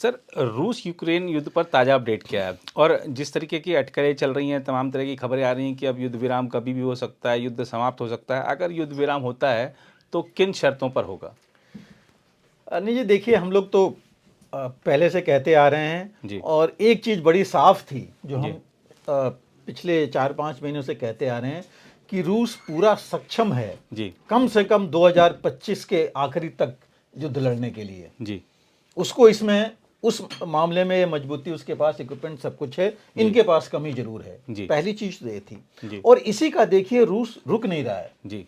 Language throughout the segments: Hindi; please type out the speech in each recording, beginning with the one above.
सर, रूस यूक्रेन युद्ध पर ताज़ा अपडेट क्या है? और जिस तरीके की अटकलें चल रही हैं, तमाम तरह की खबरें आ रही हैं कि अब युद्ध विराम कभी भी हो सकता है, युद्ध समाप्त हो सकता है। अगर युद्ध विराम होता है तो किन शर्तों पर होगा? नहीं जी, देखिए हम लोग तो पहले से कहते आ रहे हैं। जी। और एक चीज़ बड़ी साफ थी जो हम जी। पिछले 4-5 महीनों से कहते आ रहे हैं कि रूस पूरा सक्षम है जी। कम से कम 2025 के आखिरी तक युद्ध लड़ने के लिए। जी। उसको इसमें उस मामले में मजबूती, उसके पास इक्विपमेंट सब कुछ है, जी। इनके पास कमी जरूर है। जी। पहली चीज तो ये थी। जी। और इसी का देखिए रूस रुक नहीं रहा है, जी।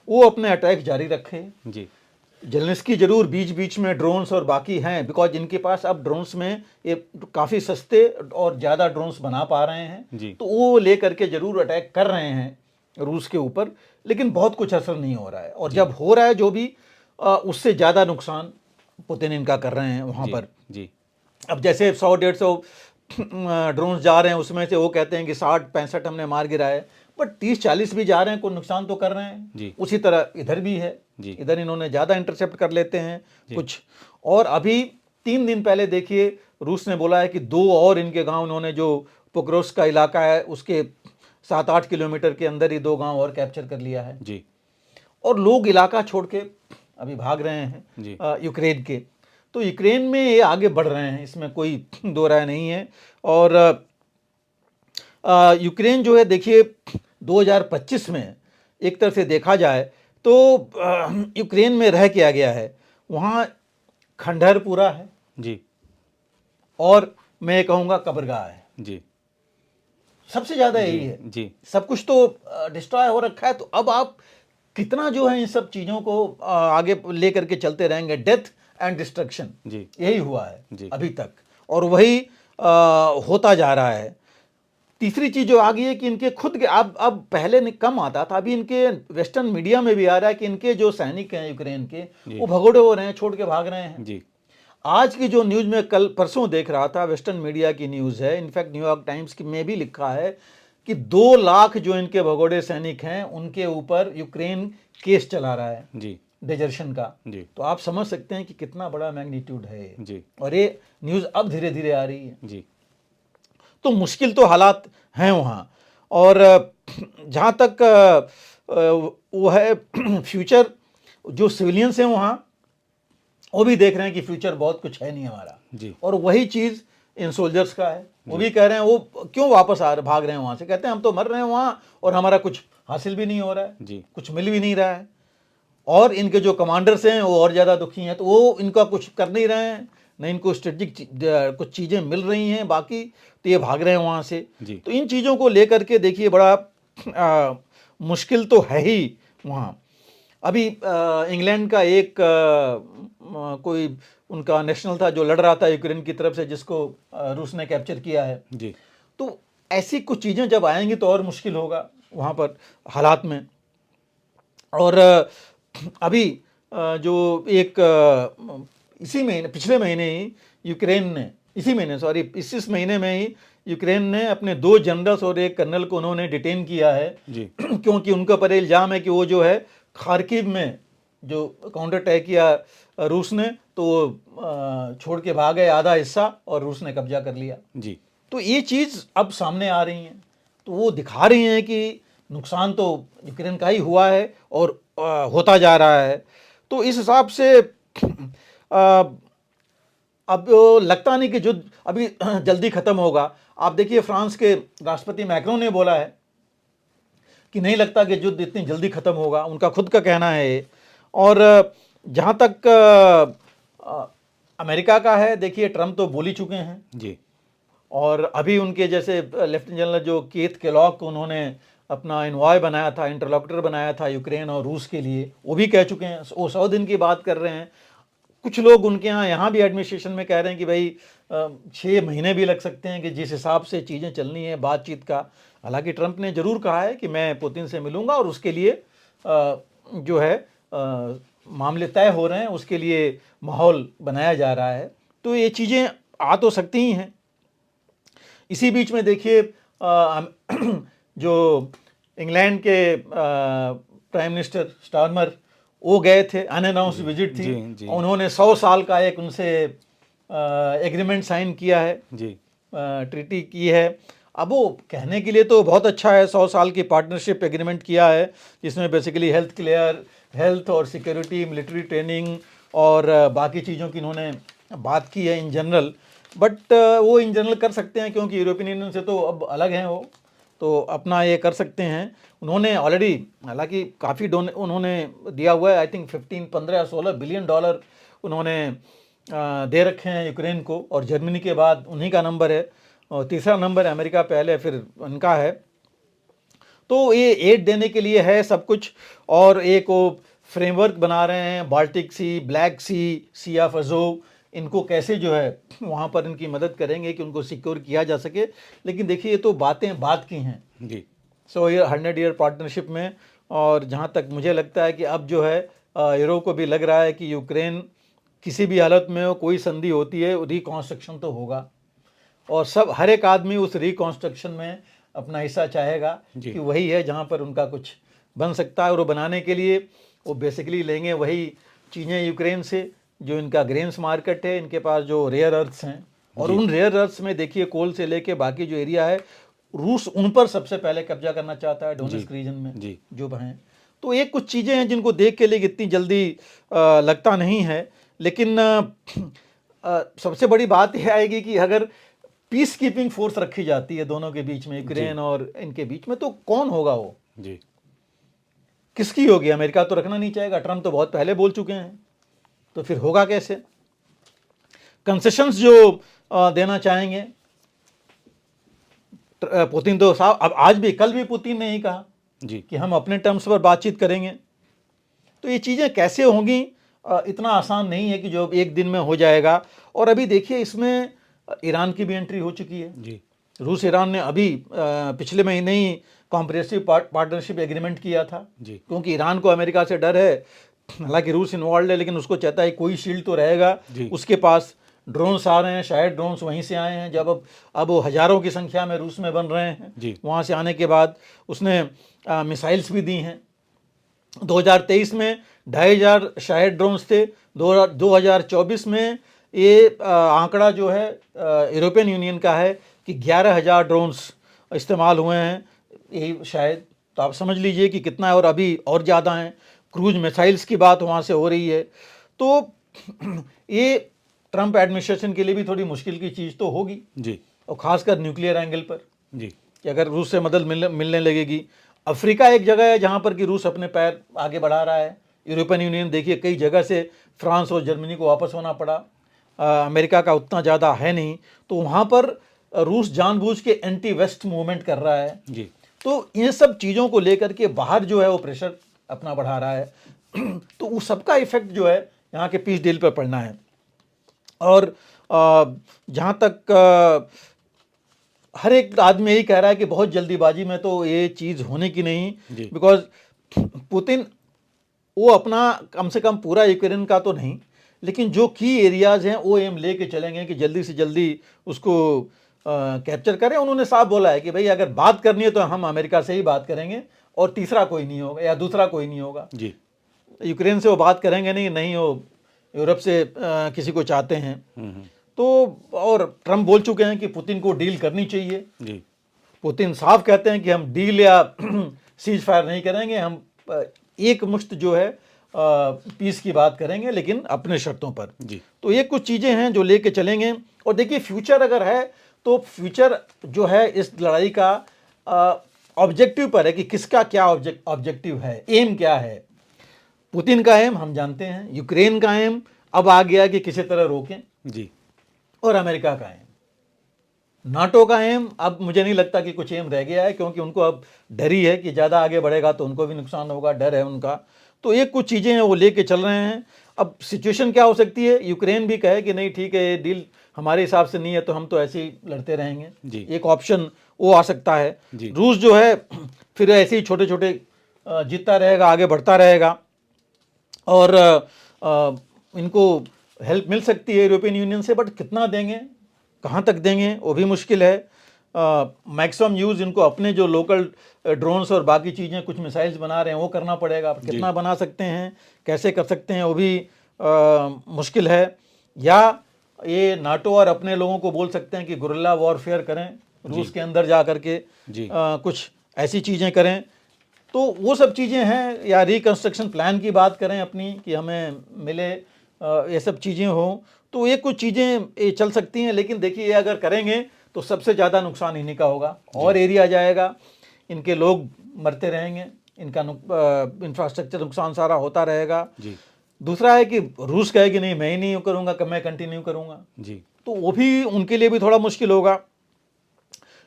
वो अपने अटैक जारी रखे। जी। जेलेंस्की जरूर बीच बीच में ड्रोन्स और बाकी हैं, बिकॉज इनके पास अब ड्रोन्स में ये काफ़ी सस्ते और ज़्यादा ड्रोन्स बना पा रहे हैं, जी। तो वो लेकर के जरूर अटैक कर रहे हैं रूस के ऊपर। लेकिन बहुत कुछ असर नहीं हो रहा है, और जी। जब हो रहा है जो भी उससे ज़्यादा नुकसान पुतिन इनका कर रहे हैं वहाँ जी। पर। जी। अब जैसे 100-150 ड्रोन्स जा रहे हैं, उसमें से वो कहते हैं कि 60-65 हमने मार गिराए, बट 30-40 भी जा रहे हैं, कोई नुकसान तो कर रहे हैं। जी। उसी तरह इधर भी है, जी। इधर इन्होंने ज़्यादा इंटरसेप्ट कर लेते हैं जी। कुछ। और अभी 3 दिन पहले देखिए रूस ने बोला है कि 2 और इनके गांव उन्होंने, जो पोक्रोस का इलाका है उसके 7-8 किलोमीटर के अंदर ही 2 गांव और कैप्चर कर लिया है। जी। और लोग इलाका छोड़ के अभी भाग रहे हैं जी। यूक्रेन के। तो यूक्रेन में ये आगे बढ़ रहे हैं, इसमें कोई दो राय नहीं है। और यूक्रेन जो है देखिए 2025 में एक तरह से देखा जाए तो यूक्रेन में रह के आ गया है, वहाँ खंडहर पूरा है, जी। और मैं कहूँगा कब्रगाह है। जी। सबसे ज़्यादा जी। यही है। जी। सब कुछ तो डिस्ट्रॉय हो रखा है, तो अब आप कितना जो है इन सब चीज़ों को आगे लेकर के चलते रहेंगे। डेथ एंड डिस्ट्रक्शन, जी। यही हुआ है जी। अभी तक, और वही होता जा रहा है। तीसरी चीज़ जो आ गई है कि इनके खुद के, अब पहले कम आता था, अभी इनके वेस्टर्न मीडिया में भी आ रहा है कि इनके जो सैनिक हैं यूक्रेन के, जी। वो भगोड़े हो रहे हैं, छोड़ के भाग रहे हैं। जी। आज की जो न्यूज़ में कल परसों देख रहा था, वेस्टर्न मीडिया की न्यूज़ है, इनफैक्ट न्यूयॉर्क टाइम्स की में भी लिखा है कि 2 लाख जो इनके भगोड़े सैनिक हैं उनके ऊपर यूक्रेन केस चला रहा है जी। डिजर्शन का। जी। तो आप समझ सकते हैं कि कितना बड़ा मैग्नीट्यूड है ये। जी। और ये न्यूज़ अब धीरे धीरे आ रही है। जी। तो मुश्किल तो हालात हैं वहाँ। और जहाँ तक वो है फ्यूचर, जो सिविलियंस हैं वहाँ, वो भी देख रहे हैं कि फ्यूचर बहुत कुछ है नहीं हमारा। जी। और वही चीज़ इन सोल्जर्स का है, वो भी कह रहे हैं, वो क्यों वापस भाग रहे हैं वहाँ से, कहते हैं हम तो मर रहे हैं वहाँ और हमारा कुछ हासिल भी नहीं हो रहा है, जी। कुछ मिल भी नहीं रहा है। और इनके जो कमांडर्स हैं वो और ज़्यादा दुखी हैं, तो वो इनका कुछ कर नहीं रहे हैं, नहीं इनको स्ट्रेटेजिक कुछ चीज़ें मिल रही हैं बाकी, तो ये भाग रहे हैं वहाँ से। जी। तो इन चीज़ों को लेकर के देखिए बड़ा मुश्किल तो है ही वहाँ। अभी इंग्लैंड का एक कोई उनका नेशनल था जो लड़ रहा था यूक्रेन की तरफ से, जिसको रूस ने कैप्चर किया है। जी। तो ऐसी कुछ चीज़ें जब आएंगी तो और मुश्किल होगा वहाँ पर हालात में। और अभी जो एक इसी महीने, पिछले महीने ही यूक्रेन ने, इस महीने में ही यूक्रेन ने अपने 2 जनरल्स और एक कर्नल को उन्होंने डिटेन किया है। जी। क्योंकि उनके पर इल्ज़ाम है कि वो जो है खार्किव में जो काउंटर अटैक किया रूस ने, तो छोड़ के भाग गए आधा हिस्सा, और रूस ने कब्जा कर लिया। जी। तो ये चीज़ अब सामने आ रही है, तो वो दिखा रही हैं कि नुकसान तो यूक्रेन का ही हुआ है और होता जा रहा है। तो इस हिसाब से अब लगता नहीं कि युद्ध अभी जल्दी ख़त्म होगा। आप देखिए फ्रांस के राष्ट्रपति मैक्रोन ने बोला है कि नहीं लगता कि युद्ध इतनी जल्दी ख़त्म होगा, उनका खुद का कहना है ये। और जहाँ तक अमेरिका का है, देखिए ट्रम्प तो बोल ही चुके हैं। जी। और अभी उनके जैसे लेफ्टिनेंट जनरल जो कीथ केलॉग को उन्होंने अपना इन्वॉय बनाया था, इंटरलोक्यूटर बनाया था यूक्रेन और रूस के लिए, वो भी कह चुके हैं, वो 100 दिन की बात कर रहे हैं। कुछ लोग उनके यहाँ भी एडमिनिस्ट्रेशन में कह रहे हैं कि भाई 6 महीने भी लग सकते हैं, कि जिस हिसाब से चीज़ें चलनी है बातचीत का। हालांकि ट्रंप ने ज़रूर कहा है कि मैं पुतिन से मिलूंगा, और उसके लिए जो है मामले तय हो रहे हैं, उसके लिए माहौल बनाया जा रहा है। तो ये चीज़ें आ तो सकती ही हैं। इसी बीच में देखिए जो इंग्लैंड के प्राइम मिनिस्टर स्टारमर, वो गए थे, अनअनाउंस्ड विजिट थी। जी। जी। उन्होंने 100 साल का एक उनसे एग्रीमेंट साइन किया है, जी ट्रीटी की है। अब वो कहने के लिए तो बहुत अच्छा है, 100 साल की पार्टनरशिप एग्रीमेंट किया है जिसमें बेसिकली हेल्थ और सिक्योरिटी, मिलिट्री ट्रेनिंग और बाकी चीज़ों की इन्होंने बात की है इन जनरल। बट वो इन जनरल कर सकते हैं क्योंकि यूरोपियन यूनियन से तो अब अलग हैं वो, तो अपना ये कर सकते हैं। उन्होंने ऑलरेडी हालांकि काफ़ी उन्होंने दिया हुआ है, आई थिंक 15, 15 या 16 बिलियन डॉलर उन्होंने दे रखे हैं यूक्रेन को, और जर्मनी के बाद उन्हीं का नंबर है, और तीसरा नंबर अमेरिका पहले, फिर उनका है। तो ये एड देने के लिए है सब कुछ, और एक वो फ्रेमवर्क बना रहे हैं, Baltic Sea, Black Sea of Azov, इनको कैसे जो है वहाँ पर इनकी मदद करेंगे कि उनको सिक्योर किया जा सके। लेकिन देखिए ये तो बातें बात की हैं जी। सो ये 100 ईयर पार्टनरशिप में, और जहाँ तक मुझे लगता है कि अब जो है यूरोप को भी लग रहा है कि यूक्रेन किसी भी हालत में हो, कोई संधि होती है, रिकॉन्स्ट्रक्शन तो होगा, और सब हर एक आदमी उस रिकॉन्स्ट्रक्शन में अपना हिस्सा चाहेगा जी। कि वही है जहाँ पर उनका कुछ बन सकता है। और वो बनाने के लिए वो बेसिकली लेंगे वही चीज़ें यूक्रेन से, जो इनका ग्रेन्स मार्केट है, इनके पास जो रेयर अर्थ्स हैं, और उन रेयर अर्थ्स में देखिए कोल से लेके बाकी जो एरिया है, रूस उन पर सबसे पहले कब्जा करना चाहता है डोनेट्स्क रीजन में जी। जो हैं। तो ये कुछ चीज़ें हैं जिनको देख के लिए इतनी जल्दी लगता नहीं है, लेकिन सबसे बड़ी बात यह आएगी कि अगर पीस कीपिंग फोर्स रखी जाती है दोनों के बीच में, यूक्रेन और इनके बीच में, तो कौन होगा वो, जी किसकी होगी? अमेरिका तो रखना नहीं चाहेगा, ट्रम्प तो बहुत पहले बोल चुके हैं, तो फिर होगा कैसे? कंसेशंस जो देना चाहेंगे पुतिन तो साहब, अब आज भी कल भी पुतिन ने ही कहा जी कि हम अपने टर्म्स पर बातचीत करेंगे। तो ये चीज़ें कैसे होंगी, इतना आसान नहीं है कि जो एक दिन में हो जाएगा। और अभी देखिए इसमें ईरान की भी एंट्री हो चुकी है। जी रूस ईरान ने अभी पिछले महीने ही कॉम्प्रिहेंसिव पार्टनरशिप एग्रीमेंट किया था, जी क्योंकि ईरान को अमेरिका से डर है, हालांकि रूस इन्वॉल्व है, लेकिन उसको चाहता है कोई शील्ड तो रहेगा जी। उसके पास। ड्रोन्स आ रहे हैं, शायद ड्रोन्स वहीं से आए हैं, जब अब वो हज़ारों की संख्या में रूस में बन रहे हैं। जी। वहाँ से आने के बाद उसने मिसाइल्स भी दी हैं। 2023 में 2500 शायद ड्रोन्स थे। 2024 में ये आंकड़ा जो है यूरोपियन यूनियन का है कि 11,000 ड्रोन्स इस्तेमाल हुए हैं, यही शायद। तो आप समझ लीजिए कि कितना है, और अभी और ज़्यादा हैं। क्रूज मिसाइल्स की बात वहाँ से हो रही है। तो ये ट्रम्प एडमिनिस्ट्रेशन के लिए भी थोड़ी मुश्किल की चीज़ तो होगी, जी और ख़ासकर न्यूक्लियर एंगल पर, जी कि अगर रूस से मदद मिलने लगेगी। अफ्रीका एक जगह है जहाँ पर कि रूस अपने पैर आगे बढ़ा रहा है। यूरोपियन यूनियन देखिए कई जगह से फ्रांस और जर्मनी को वापस होना पड़ा, अमेरिका का उतना ज़्यादा है नहीं, तो वहाँ पर रूस जानबूझ के एंटी वेस्ट मूवमेंट कर रहा है। जी तो इन सब चीज़ों को लेकर के बाहर जो है वो प्रेशर अपना बढ़ा रहा है। तो उस सबका इफेक्ट जो है यहाँ के पीस डील पर पड़ना है। और जहाँ तक हर एक आदमी यही कह रहा है कि बहुत जल्दीबाजी में तो ये चीज़ होने की नहीं, बिकॉज पुतिन वो अपना कम से कम पूरा यूक्रेन का तो नहीं, लेकिन जो की एरियाज़ हैं वो एम लेके चलेंगे कि जल्दी से जल्दी उसको कैप्चर करें। उन्होंने साफ बोला है कि भाई अगर बात करनी है तो हम अमेरिका से ही बात करेंगे, और तीसरा कोई नहीं होगा या दूसरा कोई नहीं होगा। जी यूक्रेन से वो बात करेंगे नहीं वो यूरोप से किसी को चाहते हैं। तो और ट्रम्प बोल चुके हैं कि पुतिन को डील करनी चाहिए। जी पुतिन साफ कहते हैं कि हम डील या सीज फायर नहीं करेंगे, हम एक मुश्त जो है पीस की बात करेंगे, लेकिन अपने शर्तों पर। जी तो ये कुछ चीज़ें हैं जो लेके चलेंगे। और देखिए फ्यूचर अगर है तो फ्यूचर जो है इस लड़ाई का ऑब्जेक्टिव पर है कि किसका क्या ऑब्जेक्टिव है, एम क्या है। पुतिन का एम हम जानते हैं, यूक्रेन का एम अब आ गया कि किसी तरह रोकें, जी और अमेरिका का एम, नाटो का एम अब मुझे नहीं लगता कि कुछ एम रह गया है, क्योंकि उनको अब डर ही है कि ज़्यादा आगे बढ़ेगा तो उनको भी नुकसान होगा, डर है उनका। तो ये कुछ चीज़ें हैं वो लेके चल रहे हैं। अब सिचुएशन क्या हो सकती है, यूक्रेन भी कहे कि नहीं ठीक है ये डील हमारे हिसाब से नहीं है, तो हम तो ऐसे ही लड़ते रहेंगे, जी एक ऑप्शन वो आ सकता है। जी। रूस जो है फिर ऐसे ही छोटे छोटे जीतता रहेगा, आगे बढ़ता रहेगा, और इनको हेल्प मिल सकती है यूरोपियन यूनियन से, बट कितना देंगे, कहाँ तक देंगे, वो भी मुश्किल है। मैक्सिमम यूज़ इनको अपने जो लोकल ड्रोन्स और बाकी चीज़ें कुछ मिसाइल्स बना रहे हैं वो करना पड़ेगा। कितना बना सकते हैं, कैसे कर सकते हैं, वो भी मुश्किल है। या ये नाटो और अपने लोगों को बोल सकते हैं कि गुरिल्ला वॉरफेयर करें, रूस के अंदर जा करके जी। कुछ ऐसी चीज़ें करें। तो वो सब चीज़ें हैं, या रिकंस्ट्रक्शन प्लान की बात करें अपनी कि हमें मिले, ये सब चीज़ें हों, तो ये कुछ चीज़ें ये चल सकती हैं। लेकिन देखिए, ये अगर करेंगे तो सबसे ज़्यादा नुकसान इन्हीं का होगा, और एरिया जाएगा, इनके लोग मरते रहेंगे, इनका इंफ्रास्ट्रक्चर नुकसान सारा होता रहेगा। जी दूसरा है कि रूस कहे कि नहीं, मैं ही नहीं करूँगा, कब मैं कंटिन्यू करूँगा, जी तो वो भी उनके लिए भी थोड़ा मुश्किल होगा,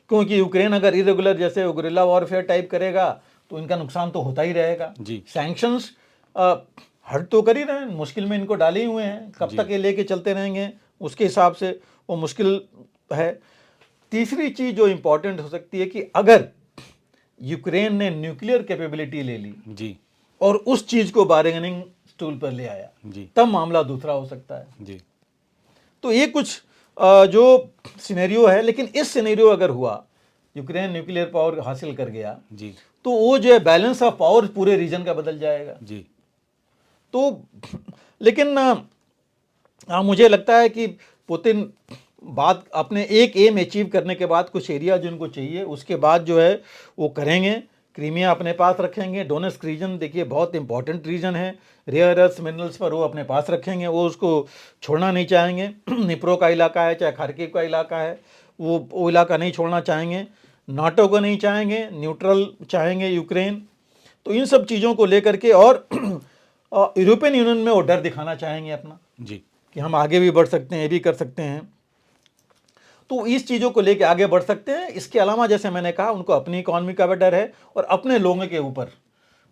क्योंकि यूक्रेन अगर इरेगुलर जैसे गुरिल्ला वॉरफेयर टाइप करेगा तो इनका नुकसान तो होता ही रहेगा। जी सैंक्शंस हट तो कर ही रहे हैं, मुश्किल में इनको डाले ही हुए हैं, कब तक ये लेके चलते रहेंगे, उसके हिसाब से वो मुश्किल है। तीसरी चीज़ जो इम्पोर्टेंट हो सकती है कि अगर यूक्रेन ने न्यूक्लियर कैपेबिलिटी ले ली जी और उस चीज़ को बार्गेनिंग स्टूल पर ले आया, जी तब मामला दूसरा हो सकता है। जी तो ये कुछ जो सिनेरियो है, लेकिन इस सिनेरियो अगर हुआ, यूक्रेन न्यूक्लियर पावर हासिल कर गया, जी तो वो जो है बैलेंस ऑफ पावर पूरे रीजन का बदल जाएगा। जी तो लेकिन मुझे लगता है कि पुतिन बात अपने एक एम अचीव करने के बाद, कुछ एरिया जिनको चाहिए उसके बाद जो है वो करेंगे, क्रीमिया अपने पास रखेंगे, डोनेट्स्क रीजन देखिए बहुत इंपॉर्टेंट रीजन है, रेयर अर्थ मिनरल्स पर वो अपने पास रखेंगे, वो उसको छोड़ना नहीं चाहेंगे। निप्रो का इलाका है, चाहे खार्किव का इलाका है, वो इलाका नहीं छोड़ना चाहेंगे। नाटो को नहीं चाहेंगे, न्यूट्रल चाहेंगे यूक्रेन। तो इन सब चीज़ों को लेकर के, और यूरोपियन यूनियन में वो डर दिखाना चाहेंगे अपना जी कि हम आगे भी बढ़ सकते हैं, ये भी कर सकते हैं, तो इस चीज़ों को लेके आगे बढ़ सकते हैं। इसके अलावा जैसे मैंने कहा, उनको अपनी इकॉनमी का भी डर है और अपने लोगों के ऊपर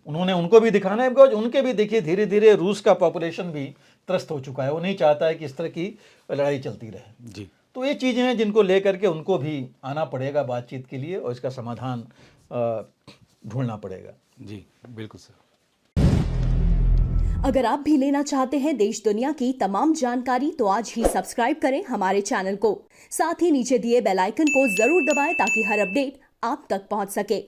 उनको भी दिखाना है, बिकॉज उनके भी देखिए धीरे धीरे रूस का पॉपुलेशन भी त्रस्त हो चुका है, वो नहीं चाहता है कि इस तरह की लड़ाई चलती रहे। जी तो ये चीज़ें हैं जिनको लेकर के उनको भी आना पड़ेगा बातचीत के लिए, और इसका समाधान ढूंढना पड़ेगा। जी बिल्कुल सर। अगर आप भी लेना चाहते हैं देश दुनिया की तमाम जानकारी, तो आज ही सब्सक्राइब करें हमारे चैनल को। साथ ही नीचे दिए बेल आइकन को जरूर दबाएं ताकि हर अपडेट आप तक पहुंच सके।